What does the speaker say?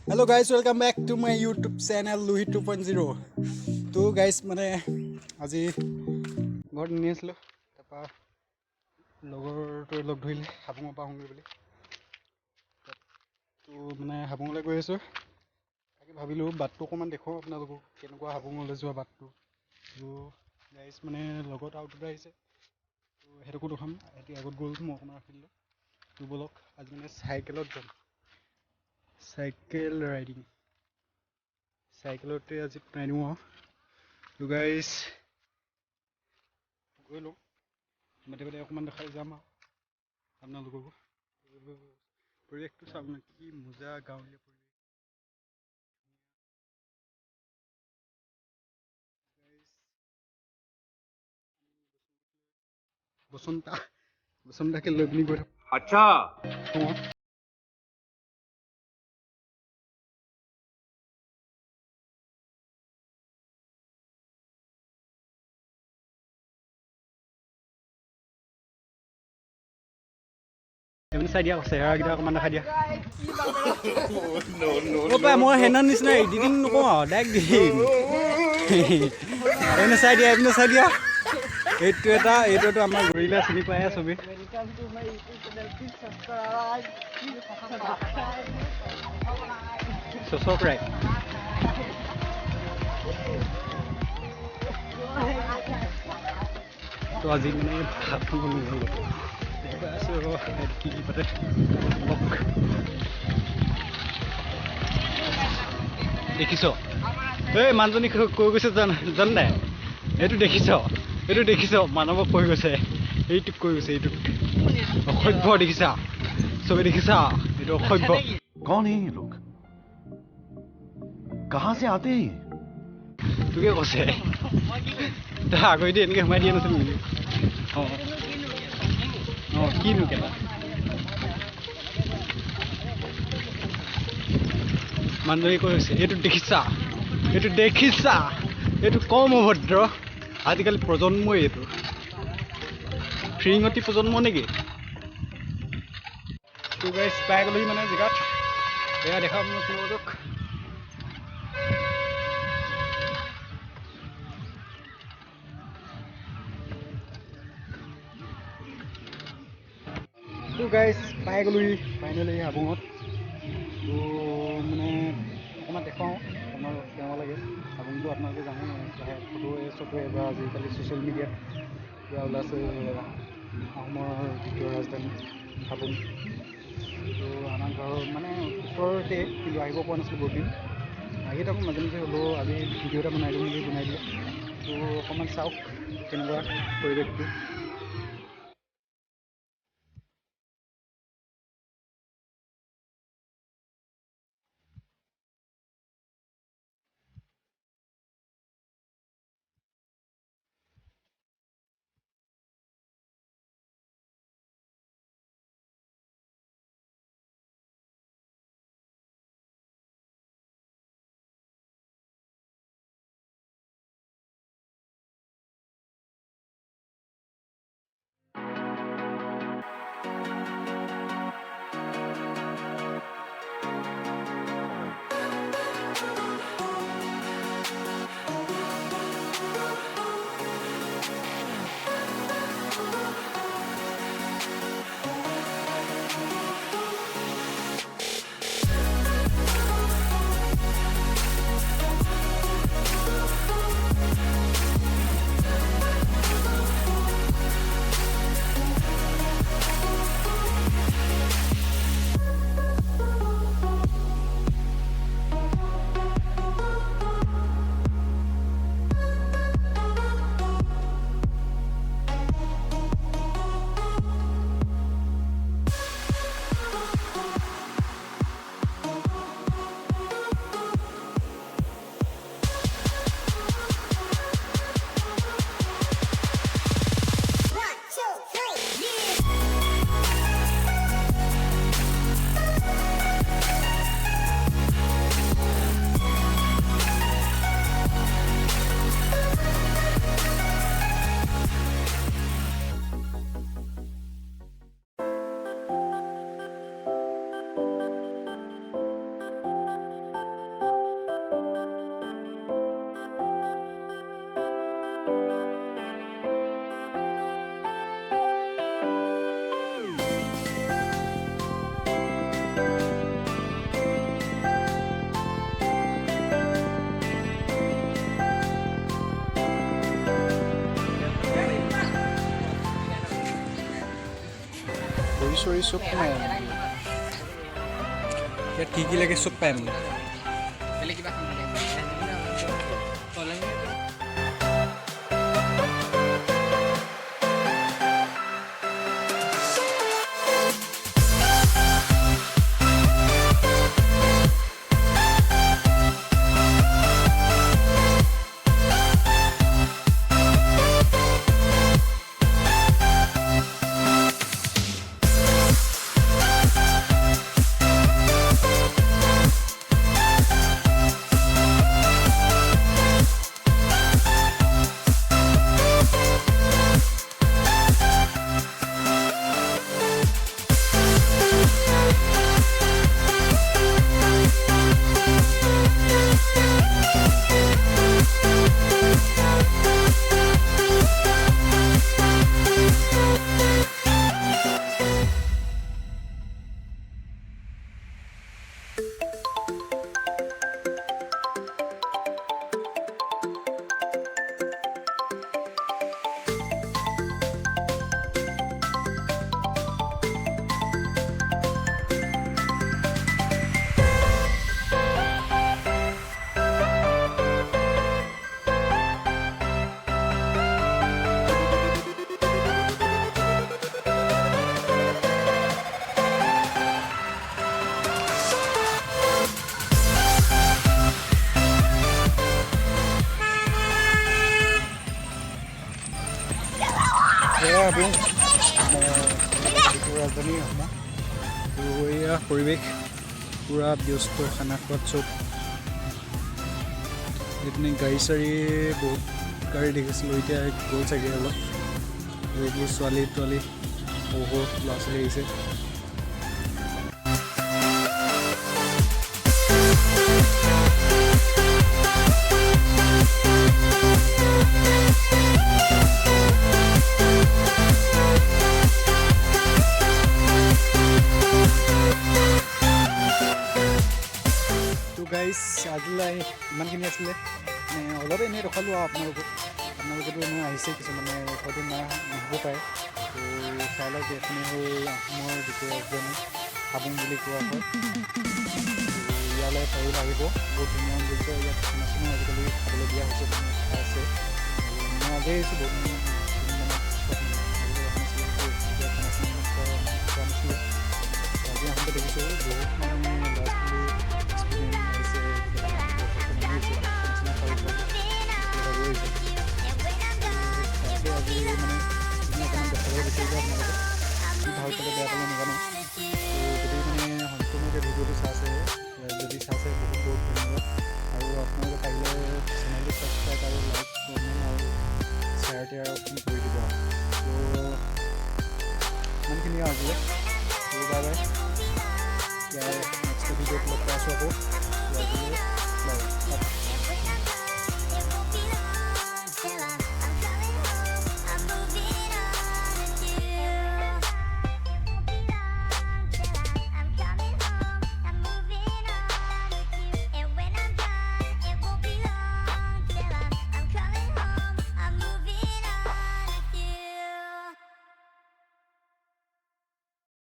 Hello guys, welcome back to my YouTube channel Luhit 2.0. তো guys মানে আজি ঘৰত নি আছিলোঁ তাৰপৰা লগৰটোৱে লগ ধৰিলে হাবুঙৰ পৰা আহোঁগৈ বুলি। তো মানে হাবুঙলৈ গৈ আছোঁ। তাকে ভাবিলোঁ বাটটো অকণমান দেখুৱাওঁ আপোনালোকক কেনেকুৱা হাবুঙলৈ যোৱা বাটটো। তো গাইজ মানে লগত আৰু দুটা আহিছে, তো সেইটোকো দেখাম। এতিয়া আগত গ'ল মই অকণমান ৰাখি দিলোঁ। তো ব'লক আজি মানে চাইকেলত যাম, চাইকেল ৰাইডিং, চাইকেলতে আজি বনাই দিওঁ আৰু। তো গাইজ গৈ লওঁ, বাটে বাটে অকণমান দেখাই যাম আৰু আপোনালোককো। পৰিৱেশটো চাওক না, কি মজা গাঁৱলীয়া পৰিৱেশ। বসন্তাকে লৈ পিনি গৈ থাকোঁ। আচ্ছা চাই দিয়া, চেহেৰাকেইটা অকণমান দেখাই দিয়া। মই সেইদিনাৰ নিচিনা এডিটিং নকওঁ আৰু ডাইৰেক্ট দিম। এইপিনে চাই দিয়া, এইপিনে চাই দিয়া। এইটোতো আমাৰ গৰিলা চিনি পাই চবেই। চচকৰাই তো আজি মানে ভাত খাব নহ'ল। কি পাতে দেখিছ এই মানুহজনী কৈ গৈছে জান নাই? এইটো দেখিছ মানৱক কৈ গৈছে, এইটোক কৈ গৈছে, এইটোক অসভ্য দেখিছা, চবে দেখিছা, এইটো অসভ্য। कौन है ये लोग? कहां से आते हैं? তোকে কৈছে তই আগতে এনেকৈ সোমাই দিয়া নাছিল নেকি? অঁ কিনো কেলা মানুহজনী কৈ গৈছে, এইটো দেখিছা, এইটো কম অভদ্ৰ। আজিকালি প্ৰজন্মই এইটো ফ্ৰিঙতি প্ৰজন্ম নেকি? তো গাইজ পাই গ'লোহি মানে জেগাত, এয়া দেখাম আপোনালোকক। তো গাইজ পাই গ'লোহি ফাইনেলি হাবুঙত। তো মানে অকণমান দেখাওঁ আপোনালোকক কেনেকুৱা লাগে হাবুঙটো। আপোনালোকে জানে ফটোৱে বা আজিকালি ছ'চিয়েল মিডিয়াত কিবা ওলাইছে আহোমৰ দ্বিতীয় ৰাজধানী হাবুং। তো আমাৰ ঘৰৰ মানে ওচৰতে, কিন্তু আহিব পৰা নাছিলোঁ বহুত দিন। আহি থাকোঁ মাজে মাজে, হ'লেও আজি ভিডিঅ' এটা বনাই দিওঁ বুলি বনাই দিলোঁ। তো অকণমান চাওক কেনেকুৱা পৰিৱেশটো। চৰি চব পায় ইয়াত কি লাগে চব পায় মানে Habung ৰাজধানী অসমত তো এয়া পৰিৱেশ পূৰা ব্যস্ত খানা খোৱাত চব এইপিনে গাড়ী চাড়ী বহুত গাড়ী দেখিছিলোঁ এতিয়া গ'ল চাগে অলপ এইবোৰ ছোৱালী তোৱালী বহুত ল'ৰা ছোৱালী আহিছে গাইজ আজিলৈ ইমানখিনি আছিলে মানে অলপ এনেই ৰখালোঁ আৰু আপোনালোকেতো এনেই আহিছে কিছুমানে হয়তো নহ'ব পাৰে তো চাই লওক এইখিনি হ'ল আহোমৰ দ্বিতীয় ৰাজধানী হাবুং বুলি কোৱা হয় ইয়ালৈ পাৰিলে আহিব বহুত ধুনীয়া অঞ্চল ইয়াত খানা চানা আজিকালি খাবলৈ দিয়া হৈছে খাই আছে মই আজি আহিছোঁ বহুত খানা চানা খোৱা নাছিলে আজি আহোঁতে দেখিছোঁ বহুত মানে ল'ৰা ছোৱালী আজি মানে অকণমান দেখাবলৈ বিচাৰিলোঁ আপোনালোকে কি ভাল পালে বেয়া পালে নাজানো যদি মানে সম্পূৰ্ণকৈ ভিডিঅ'টো চাইছে যদি চাইছে বহুত বহুত ধন্যবাদ আৰু আপোনালোকে পাৰিলে চেনেলটো ছাবস্ক্ৰাইব আৰু লাইক কমেণ্ট আৰু শ্বেয়াৰ টেয়াৰ অপশ্যন কৰি দিব তো ইমানখিনি আজিলৈ বাই বাই ইয়াৰ নেক্সট ভিডিঅ'ত লগ পাই আছোঁ আকৌ